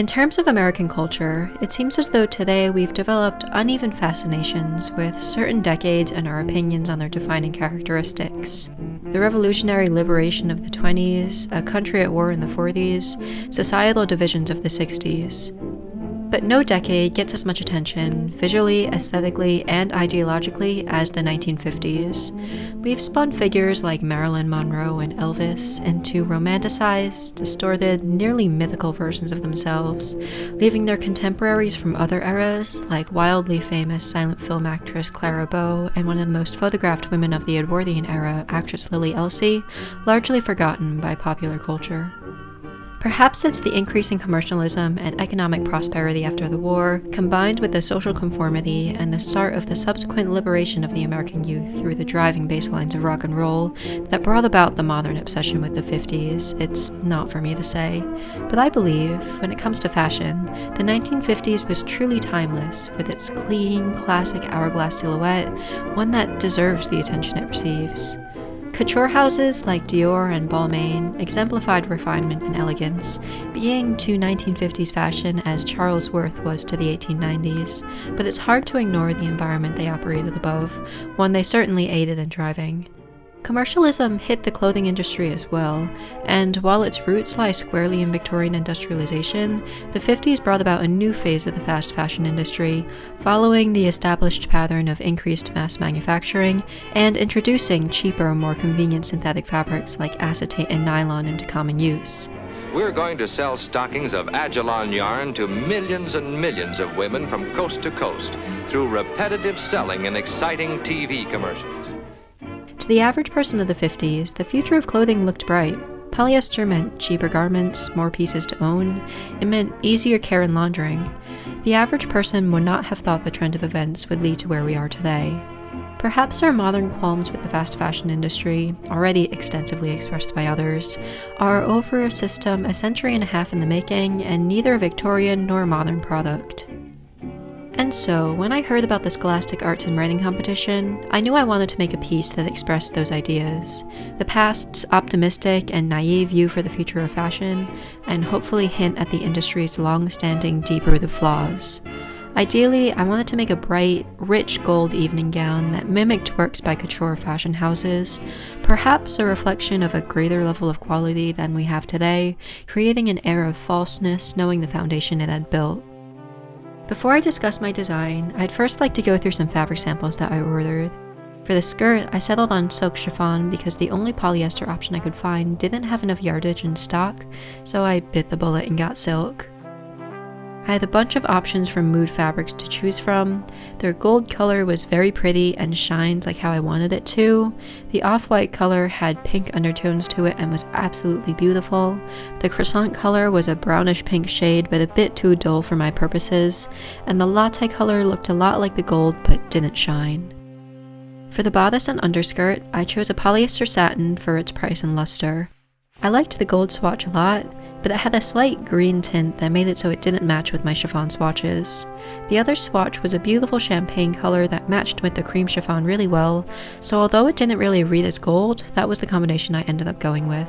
In terms of American culture, it seems as though today we've developed uneven fascinations with certain decades and our opinions on their defining characteristics. The revolutionary liberation of the 20s, a country at war in the 40s, societal divisions of the 60s. But no decade gets as much attention, visually, aesthetically, and ideologically, as the 1950s. We've spun figures like Marilyn Monroe and Elvis into romanticized, distorted, nearly mythical versions of themselves, leaving their contemporaries from other eras, like wildly famous silent film actress Clara Bow and one of the most photographed women of the Edwardian era, actress Lily Elsie, largely forgotten by popular culture. Perhaps it's the increasing commercialism and economic prosperity after the war, combined with the social conformity and the start of the subsequent liberation of the American youth through the driving basslines of rock and roll, that brought about the modern obsession with the 50s. It's not for me to say, but I believe, when it comes to fashion, the 1950s was truly timeless, with its clean, classic hourglass silhouette, one that deserves the attention it receives. Couture houses like Dior and Balmain exemplified refinement and elegance, being to 1950s fashion as Charles Worth was to the 1890s, but it's hard to ignore the environment they operated above, one they certainly aided in driving. Commercialism hit the clothing industry as well, and while its roots lie squarely in Victorian industrialization, the 50s brought about a new phase of the fast fashion industry, following the established pattern of increased mass manufacturing and introducing cheaper, more convenient synthetic fabrics like acetate and nylon into common use. We're going to sell stockings of Agilon yarn to millions and millions of women from coast to coast through repetitive selling and exciting TV commercials. To the average person of the 50s, the future of clothing looked bright. Polyester meant cheaper garments, more pieces to own. It meant easier care and laundering. The average person would not have thought the trend of events would lead to where we are today. Perhaps our modern qualms with the fast fashion industry, already extensively expressed by others, are over a system a century and a half in the making and neither a Victorian nor modern product. And so, when I heard about the Scholastic Arts and Writing competition, I knew I wanted to make a piece that expressed those ideas, the past's optimistic and naive view for the future of fashion, and hopefully hint at the industry's long-standing, deep-rooted flaws. Ideally, I wanted to make a bright, rich gold evening gown that mimicked works by couture fashion houses, perhaps a reflection of a greater level of quality than we have today, creating an air of falseness knowing the foundation it had built. Before I discuss my design, I'd first like to go through some fabric samples that I ordered. For the skirt, I settled on silk chiffon because the only polyester option I could find didn't have enough yardage in stock, so I bit the bullet and got silk. I had a bunch of options from Mood fabrics to choose from. Their gold color was very pretty and shined like how I wanted it to. The off-white color had pink undertones to it and was absolutely beautiful. The croissant color was a brownish pink shade but a bit too dull for my purposes. And the latte color looked a lot like the gold but didn't shine. For the bodice and underskirt, I chose a polyester satin for its price and luster. I liked the gold swatch a lot, but it had a slight green tint that made it so it didn't match with my chiffon swatches. The other swatch was a beautiful champagne color that matched with the cream chiffon really well, so although it didn't really read as gold, that was the combination I ended up going with.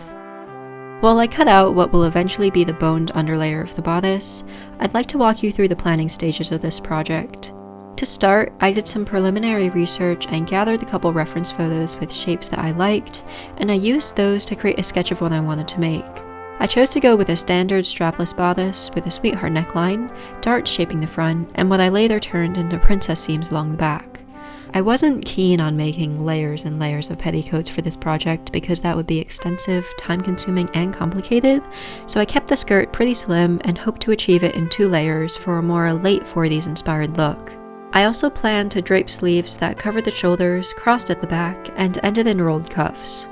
While I cut out what will eventually be the boned underlayer of the bodice, I'd like to walk you through the planning stages of this project. To start, I did some preliminary research and gathered a couple reference photos with shapes that I liked, and I used those to create a sketch of what I wanted to make. I chose to go with a standard strapless bodice with a sweetheart neckline, darts shaping the front, and what I later turned into princess seams along the back. I wasn't keen on making layers and layers of petticoats for this project because that would be expensive, time-consuming, and complicated, so I kept the skirt pretty slim and hoped to achieve it in 2 layers for a more late 40s inspired look. I also planned to drape sleeves that covered the shoulders, crossed at the back, and ended in rolled cuffs.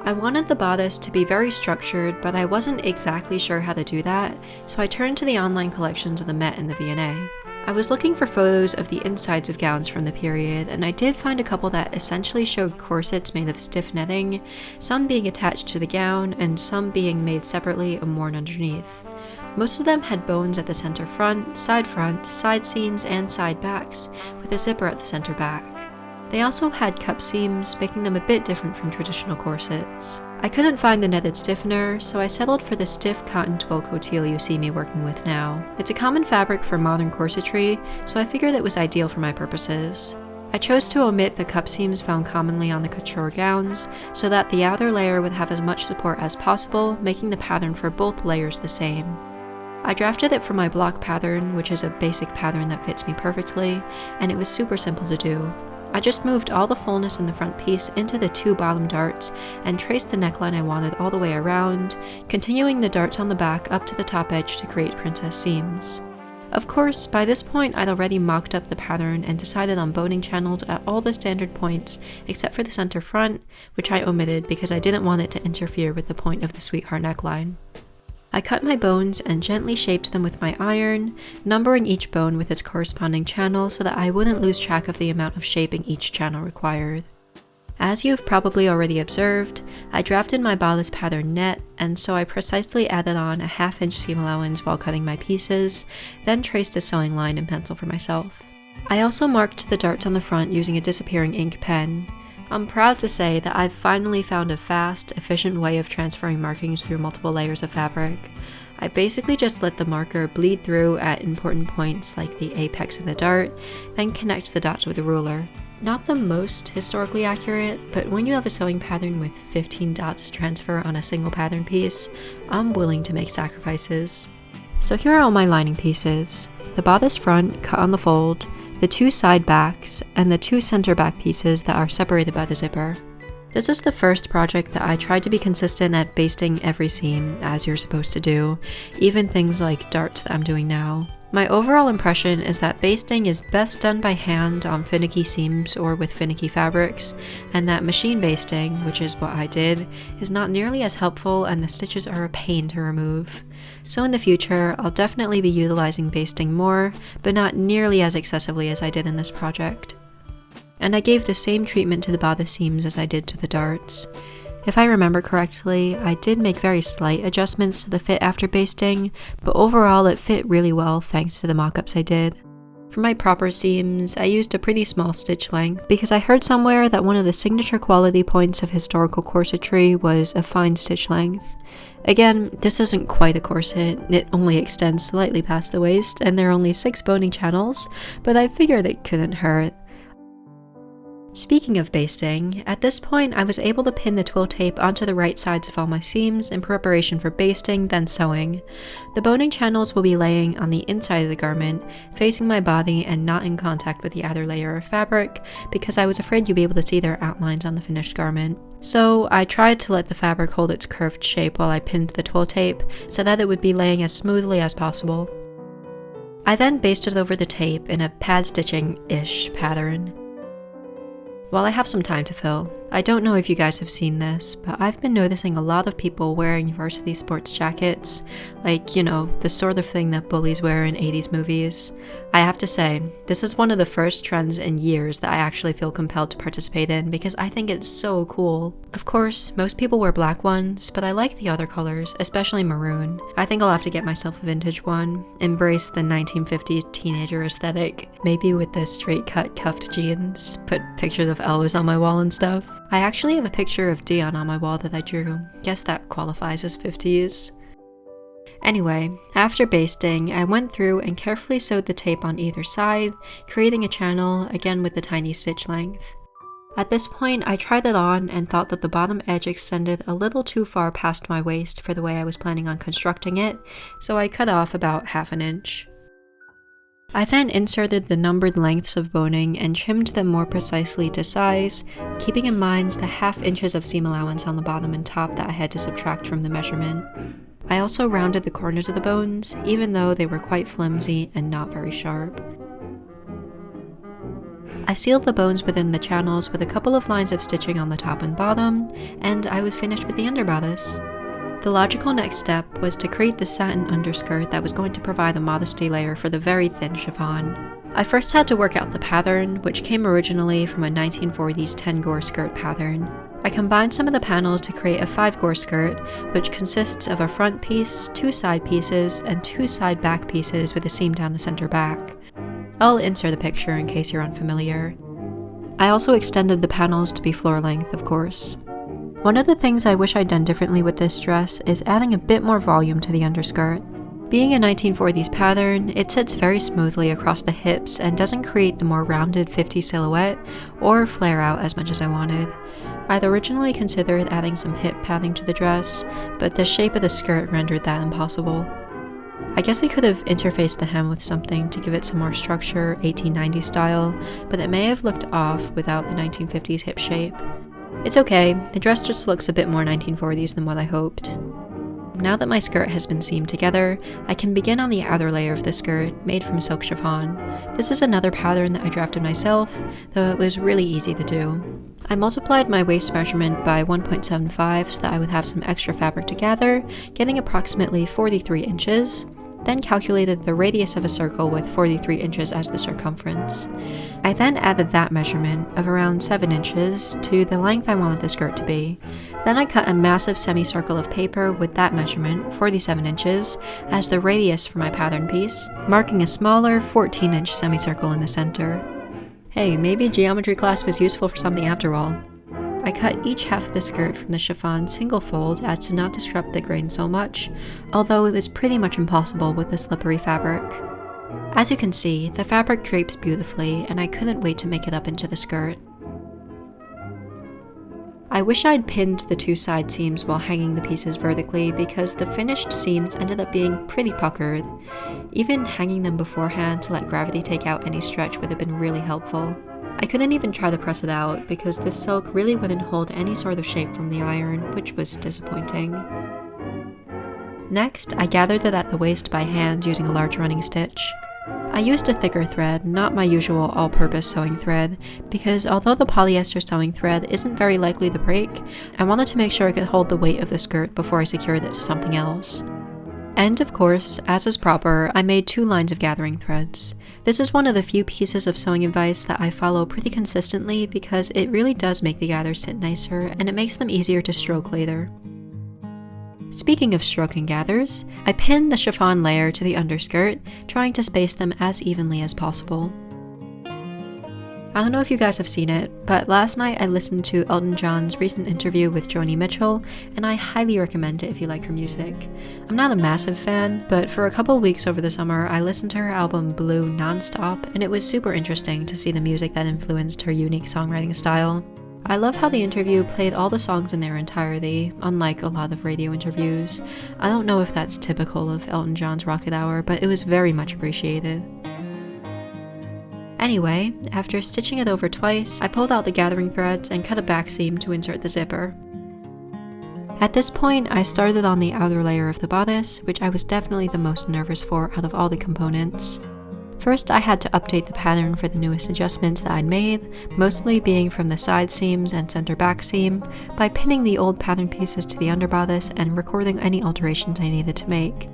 I wanted the bodice to be very structured, but I wasn't exactly sure how to do that, so I turned to the online collections of the Met and the V&A. I was looking for photos of the insides of gowns from the period, and I did find a couple that essentially showed corsets made of stiff netting, some being attached to the gown, and some being made separately and worn underneath. Most of them had bones at the center front, side seams, and side backs, with a zipper at the center back. They also had cup seams, making them a bit different from traditional corsets. I couldn't find the netted stiffener, so I settled for the stiff cotton twill coutil you see me working with now. It's a common fabric for modern corsetry, so I figured it was ideal for my purposes. I chose to omit the cup seams found commonly on the couture gowns, so that the outer layer would have as much support as possible, making the pattern for both layers the same. I drafted it for my block pattern, which is a basic pattern that fits me perfectly, and it was super simple to do. I just moved all the fullness in the front piece into the 2 bottom darts and traced the neckline I wanted all the way around, continuing the darts on the back up to the top edge to create princess seams. Of course, by this point I'd already mocked up the pattern and decided on boning channels at all the standard points except for the center front, which I omitted because I didn't want it to interfere with the point of the sweetheart neckline. I cut my bones and gently shaped them with my iron, numbering each bone with its corresponding channel so that I wouldn't lose track of the amount of shaping each channel required. As you've probably already observed, I drafted my bodice pattern net, and so I precisely added on a 1/2 inch seam allowance while cutting my pieces, then traced a sewing line in pencil for myself. I also marked the darts on the front using a disappearing ink pen. I'm proud to say that I've finally found a fast, efficient way of transferring markings through multiple layers of fabric. I basically just let the marker bleed through at important points like the apex of the dart, then connect the dots with a ruler. Not the most historically accurate, but when you have a sewing pattern with 15 dots to transfer on a single pattern piece, I'm willing to make sacrifices. So here are all my lining pieces: the bodice front cut on the fold, the 2 side backs, and the 2 center back pieces that are separated by the zipper. This is the first project that I tried to be consistent at basting every seam, as you're supposed to do, even things like darts that I'm doing now. My overall impression is that basting is best done by hand on finicky seams or with finicky fabrics, and that machine basting, which is what I did, is not nearly as helpful and the stitches are a pain to remove. So in the future, I'll definitely be utilizing basting more, but not nearly as excessively as I did in this project. And I gave the same treatment to the bodice seams as I did to the darts. If I remember correctly, I did make very slight adjustments to the fit after basting, but overall it fit really well thanks to the mock-ups I did. For my proper seams, I used a pretty small stitch length because I heard somewhere that one of the signature quality points of historical corsetry was a fine stitch length. Again, this isn't quite a corset, it only extends slightly past the waist and there are only 6 boning channels, but I figured it couldn't hurt. Speaking of basting, at this point I was able to pin the twill tape onto the right sides of all my seams in preparation for basting, then sewing. The boning channels will be laying on the inside of the garment, facing my body and not in contact with the outer layer of fabric, because I was afraid you'd be able to see their outlines on the finished garment. So I tried to let the fabric hold its curved shape while I pinned the twill tape, so that it would be laying as smoothly as possible. I then basted over the tape in a pad stitching-ish pattern. While I have some time to fill, I don't know if you guys have seen this, but I've been noticing a lot of people wearing varsity sports jackets, like, you know, the sort of thing that bullies wear in 80s movies. I have to say, this is one of the first trends in years that I actually feel compelled to participate in because I think it's so cool. Of course, most people wear black ones, but I like the other colors, especially maroon. I think I'll have to get myself a vintage one, embrace the 1950s teenager aesthetic, maybe with the straight cut cuffed jeans, put pictures of Elvis on my wall and stuff. I actually have a picture of Dion on my wall that I drew. Guess that qualifies as 50s. Anyway, after basting, I went through and carefully sewed the tape on either side, creating a channel, again with the tiny stitch length. At this point, I tried it on and thought that the bottom edge extended a little too far past my waist for the way I was planning on constructing it, so I cut off about 1/2 inch. I then inserted the numbered lengths of boning and trimmed them more precisely to size, keeping in mind the 1/2 inches of seam allowance on the bottom and top that I had to subtract from the measurement. I also rounded the corners of the bones, even though they were quite flimsy and not very sharp. I sealed the bones within the channels with a couple of lines of stitching on the top and bottom, and I was finished with the underbodice. The logical next step was to create the satin underskirt that was going to provide a modesty layer for the very thin chiffon. I first had to work out the pattern, which came originally from a 1940s 10-gore skirt pattern. I combined some of the panels to create a 5-gore skirt, which consists of a front piece, 2 side pieces, and 2 side back pieces with a seam down the center back. I'll insert a picture in case you're unfamiliar. I also extended the panels to be floor length, of course. One of the things I wish I'd done differently with this dress is adding a bit more volume to the underskirt. Being a 1940s pattern, it sits very smoothly across the hips and doesn't create the more rounded 50s silhouette or flare out as much as I wanted. I'd originally considered adding some hip padding to the dress, but the shape of the skirt rendered that impossible. I guess I could have interfaced the hem with something to give it some more structure, 1890s style, but it may have looked off without the 1950s hip shape. It's okay, the dress just looks a bit more 1940s than what I hoped. Now that my skirt has been seamed together, I can begin on the outer layer of the skirt, made from silk chiffon. This is another pattern that I drafted myself, though it was really easy to do. I multiplied my waist measurement by 1.75 so that I would have some extra fabric to gather, getting approximately 43 inches, then calculated the radius of a circle with 43 inches as the circumference. I then added that measurement of around 7 inches to the length I wanted the skirt to be. Then I cut a massive semicircle of paper with that measurement, 47 inches, as the radius for my pattern piece, marking a smaller 14-inch semicircle in the center. Hey, maybe geometry class was useful for something after all. I cut each half of the skirt from the chiffon single fold as to not disrupt the grain so much, although it was pretty much impossible with the slippery fabric. As you can see, the fabric drapes beautifully, and I couldn't wait to make it up into the skirt. I wish I'd pinned the two side seams while hanging the pieces vertically because the finished seams ended up being pretty puckered. Even hanging them beforehand to let gravity take out any stretch would have been really helpful. I couldn't even try to press it out because this silk really wouldn't hold any sort of shape from the iron, which was disappointing. Next, I gathered it at the waist by hand using a large running stitch. I used a thicker thread, not my usual all-purpose sewing thread, because although the polyester sewing thread isn't very likely to break, I wanted to make sure I could hold the weight of the skirt before I secured it to something else. And of course, as is proper, I made 2 lines of gathering threads. This is one of the few pieces of sewing advice that I follow pretty consistently because it really does make the gathers sit nicer and it makes them easier to stroke later. Speaking of stroking gathers, I pinned the chiffon layer to the underskirt, trying to space them as evenly as possible. I don't know if you guys have seen it, but last night I listened to Elton John's recent interview with Joni Mitchell, and I highly recommend it if you like her music. I'm not a massive fan, but for a couple weeks over the summer I listened to her album Blue non-stop, and it was super interesting to see the music that influenced her unique songwriting style. I love how the interview played all the songs in their entirety, unlike a lot of radio interviews. I don't know if that's typical of Elton John's Rocket Hour, but it was very much appreciated. Anyway, after stitching it over twice, I pulled out the gathering threads and cut a back seam to insert the zipper. At this point, I started on the outer layer of the bodice, which I was definitely the most nervous for out of all the components. First, I had to update the pattern for the newest adjustments that I'd made, mostly being from the side seams and center back seam, by pinning the old pattern pieces to the underbodice and recording any alterations I needed to make.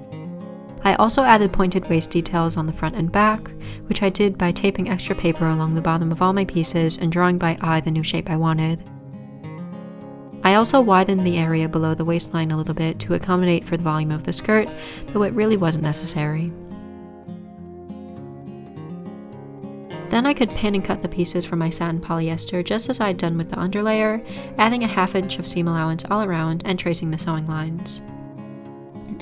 I also added pointed waist details on the front and back, which I did by taping extra paper along the bottom of all my pieces and drawing by eye the new shape I wanted. I also widened the area below the waistline a little bit to accommodate for the volume of the skirt, though it really wasn't necessary. Then I could pin and cut the pieces from my satin polyester just as I had done with the underlayer, adding a 1/2 inch of seam allowance all around and tracing the sewing lines.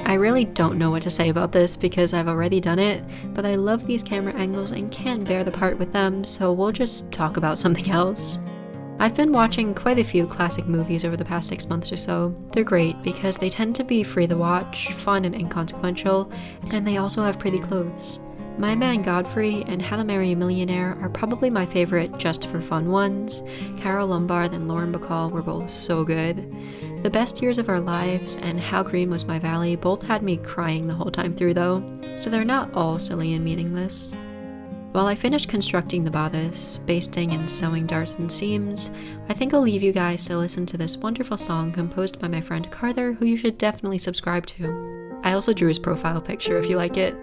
I really don't know what to say about this because I've already done it, but I love these camera angles and can't bear the part with them, so we'll just talk about something else. I've been watching quite a few classic movies over the past 6 months or so. They're great because they tend to be free to watch, fun and inconsequential, and they also have pretty clothes. My Man Godfrey and How to Marry a Millionaire are probably my favorite just for fun ones. Carol Lombard and Lauren Bacall were both so good. The Best Years of Our Lives and How Green Was My Valley both had me crying the whole time through though, so they're not all silly and meaningless. While I finish constructing the bodice, basting and sewing darts and seams, I think I'll leave you guys to listen to this wonderful song composed by my friend Carter, who you should definitely subscribe to. I also drew his profile picture if you like it.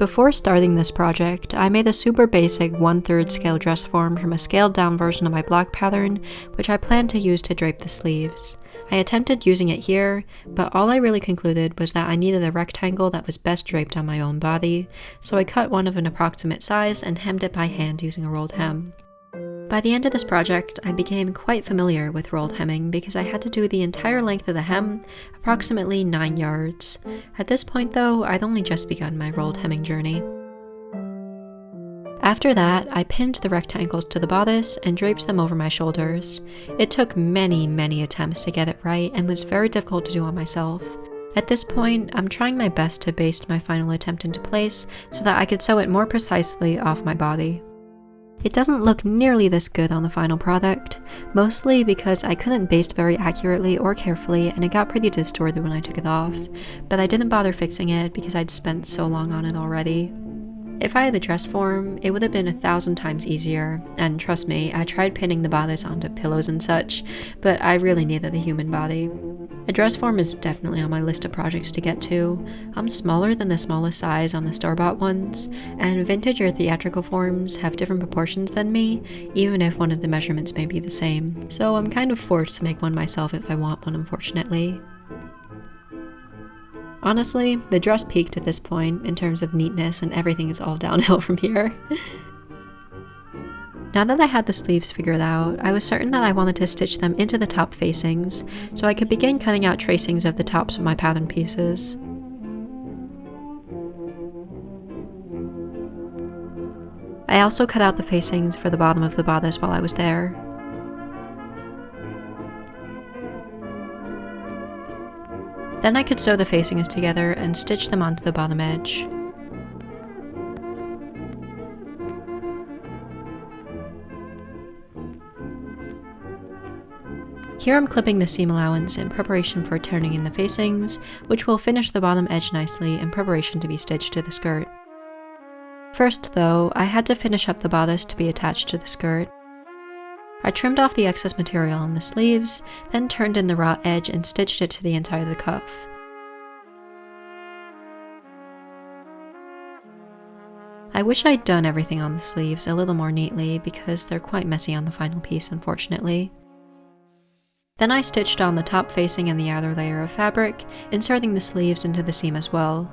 Before starting this project, I made a super basic 1/3 scale dress form from a scaled down version of my block pattern, which I planned to use to drape the sleeves. I attempted using it here, but all I really concluded was that I needed a rectangle that was best draped on my own body, so I cut one of an approximate size and hemmed it by hand using a rolled hem. By the end of this project, I became quite familiar with rolled hemming because I had to do the entire length of the hem, approximately 9 yards. At this point though, I'd only just begun my rolled hemming journey. After that, I pinned the rectangles to the bodice and draped them over my shoulders. It took many attempts to get it right and was very difficult to do on myself. At this point, I'm trying my best to baste my final attempt into place so that I could sew it more precisely off my body. It doesn't look nearly this good on the final product, mostly because I couldn't baste very accurately or carefully and it got pretty distorted when I took it off, but I didn't bother fixing it because I'd spent so long on it already. If I had the dress form, it would have been 1,000 times easier, and trust me, I tried pinning the bodice onto pillows and such, but I really needed a human body. A dress form is definitely on my list of projects to get to. I'm smaller than the smallest size on the store-bought ones, and vintage or theatrical forms have different proportions than me, even if one of the measurements may be the same, so I'm kind of forced to make one myself if I want one, unfortunately. Honestly, the dress peaked at this point in terms of neatness and everything is all downhill from here. Now that I had the sleeves figured out, I was certain that I wanted to stitch them into the top facings, so I could begin cutting out tracings of the tops of my pattern pieces. I also cut out the facings for the bottom of the bodice while I was there. Then I could sew the facings together and stitch them onto the bottom edge. Here I'm clipping the seam allowance in preparation for turning in the facings, which will finish the bottom edge nicely in preparation to be stitched to the skirt. First though, I had to finish up the bodice to be attached to the skirt. I trimmed off the excess material on the sleeves, then turned in the raw edge and stitched it to the inside of the cuff. I wish I'd done everything on the sleeves a little more neatly because they're quite messy on the final piece, unfortunately. Then I stitched on the top facing and the outer layer of fabric, inserting the sleeves into the seam as well.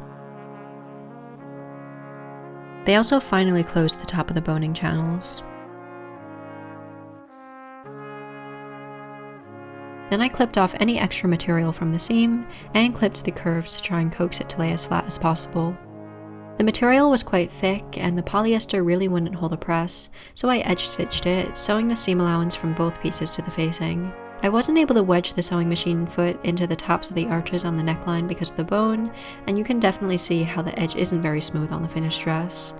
They also finally closed the top of the boning channels. Then I clipped off any extra material from the seam and clipped the curves to try and coax it to lay as flat as possible. The material was quite thick and the polyester really wouldn't hold a press, so I edge stitched it, sewing the seam allowance from both pieces to the facing. I wasn't able to wedge the sewing machine foot into the tops of the arches on the neckline because of the bone, and you can definitely see how the edge isn't very smooth on the finished dress.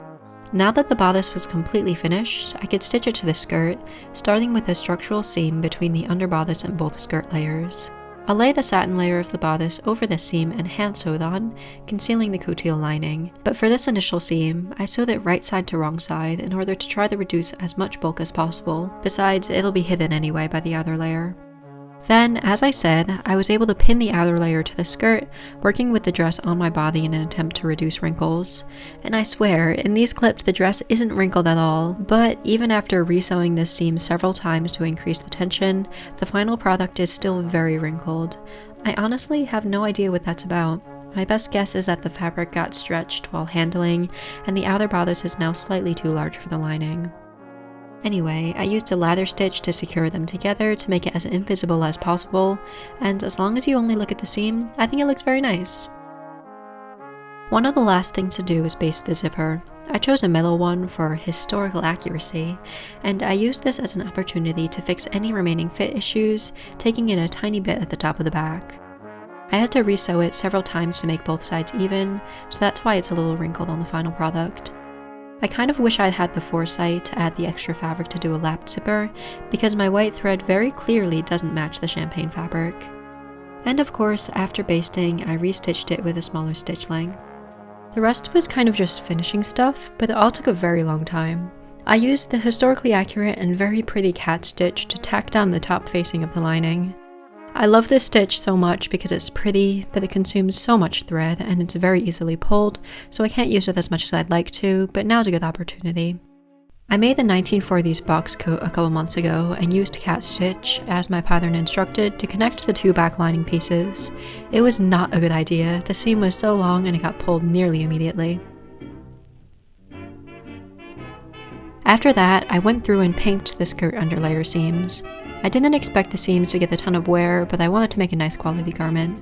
Now that the bodice was completely finished, I could stitch it to the skirt, starting with a structural seam between the underbodice and both skirt layers. I'll lay the satin layer of the bodice over this seam and hand sew it on, concealing the couture lining. But for this initial seam, I sewed it right side to wrong side in order to try to reduce as much bulk as possible. Besides, it'll be hidden anyway by the outer layer. Then, as I said, I was able to pin the outer layer to the skirt, working with the dress on my body in an attempt to reduce wrinkles. And I swear, in these clips the dress isn't wrinkled at all, but even after resewing this seam several times to increase the tension, the final product is still very wrinkled. I honestly have no idea what that's about. My best guess is that the fabric got stretched while handling, and the outer bodice is now slightly too large for the lining. Anyway, I used a ladder stitch to secure them together to make it as invisible as possible, and as long as you only look at the seam, I think it looks very nice. One of the last things to do is baste the zipper. I chose a metal one for historical accuracy, and I used this as an opportunity to fix any remaining fit issues, taking in a tiny bit at the top of the back. I had to resew it several times to make both sides even, so that's why it's a little wrinkled on the final product. I kind of wish I'd had the foresight to add the extra fabric to do a lapped zipper, because my white thread very clearly doesn't match the champagne fabric. And of course, after basting, I restitched it with a smaller stitch length. The rest was kind of just finishing stuff, but it all took a very long time. I used the historically accurate and very pretty cat stitch to tack down the top facing of the lining. I love this stitch so much because it's pretty, but it consumes so much thread and it's very easily pulled, so I can't use it as much as I'd like to, but now's a good opportunity. I made the 1940s box coat a couple months ago and used cat stitch, as my pattern instructed, to connect the two back lining pieces. It was not a good idea. The seam was so long and it got pulled nearly immediately. After that, I went through and pinked the skirt underlayer seams. I didn't expect the seams to get a ton of wear, but I wanted to make a nice quality garment.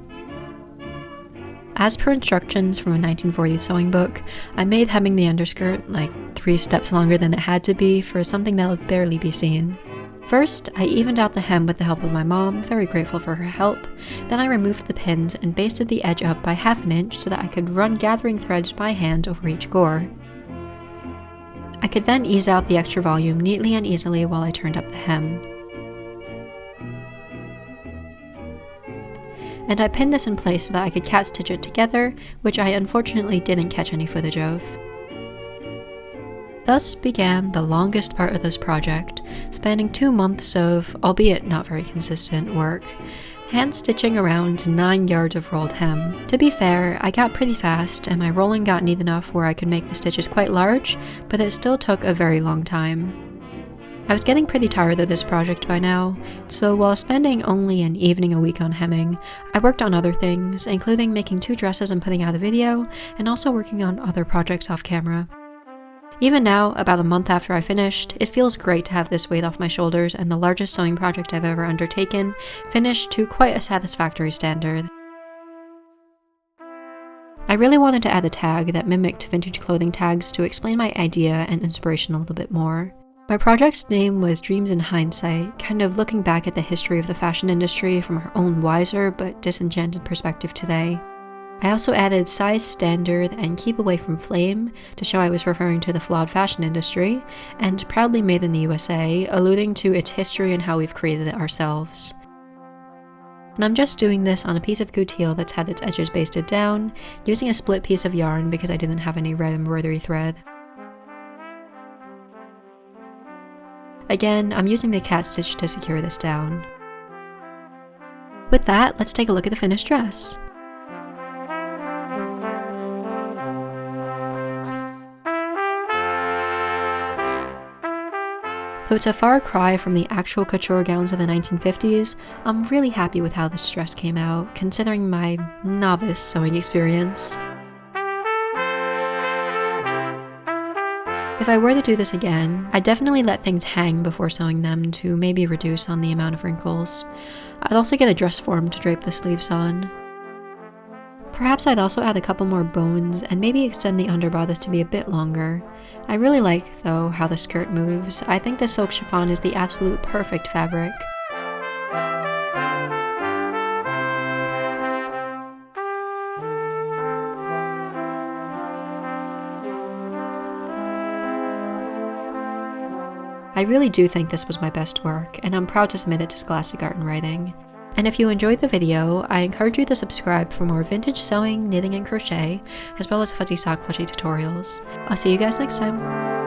As per instructions from a 1940s sewing book, I made hemming the underskirt like 3 steps longer than it had to be for something that would barely be seen. First, I evened out the hem with the help of my mom, very grateful for her help. Then I removed the pins and basted the edge up by ½ an inch so that I could run gathering threads by hand over each gore. I could then ease out the extra volume neatly and easily while I turned up the hem. And I pinned this in place so that I could cat stitch it together, which I unfortunately didn't catch any footage of. Thus began the longest part of this project, spanning 2 months of, albeit not very consistent, work, hand stitching around 9 yards of rolled hem. To be fair, I got pretty fast and my rolling got neat enough where I could make the stitches quite large, but it still took a very long time. I was getting pretty tired of this project by now, so while spending only an evening a week on hemming, I worked on other things, including making 2 dresses and putting out a video, and also working on other projects off camera. Even now, about a month after I finished, it feels great to have this weight off my shoulders and the largest sewing project I've ever undertaken, finished to quite a satisfactory standard. I really wanted to add a tag that mimicked vintage clothing tags to explain my idea and inspiration a little bit more. My project's name was Dreams in Hindsight, kind of looking back at the history of the fashion industry from our own wiser but disenchanted perspective today. I also added size standard and keep away from flame to show I was referring to the flawed fashion industry, and proudly made in the USA, alluding to its history and how we've created it ourselves. And I'm just doing this on a piece of coutil that's had its edges basted down, using a split piece of yarn because I didn't have any red embroidery thread. Again, I'm using the cat stitch to secure this down. With that, let's take a look at the finished dress. Though it's a far cry from the actual couture gowns of the 1950s, I'm really happy with how this dress came out, considering my novice sewing experience. If I were to do this again, I'd definitely let things hang before sewing them to maybe reduce on the amount of wrinkles. I'd also get a dress form to drape the sleeves on. Perhaps I'd also add a couple more bones and maybe extend the underbodice to be a bit longer. I really like, though, how the skirt moves. I think the silk chiffon is the absolute perfect fabric. I really do think this was my best work, and I'm proud to submit it to Scholastic Art and Writing. And if you enjoyed the video, I encourage you to subscribe for more vintage sewing, knitting, and crochet, as well as fuzzy sock plushie tutorials. I'll see you guys next time!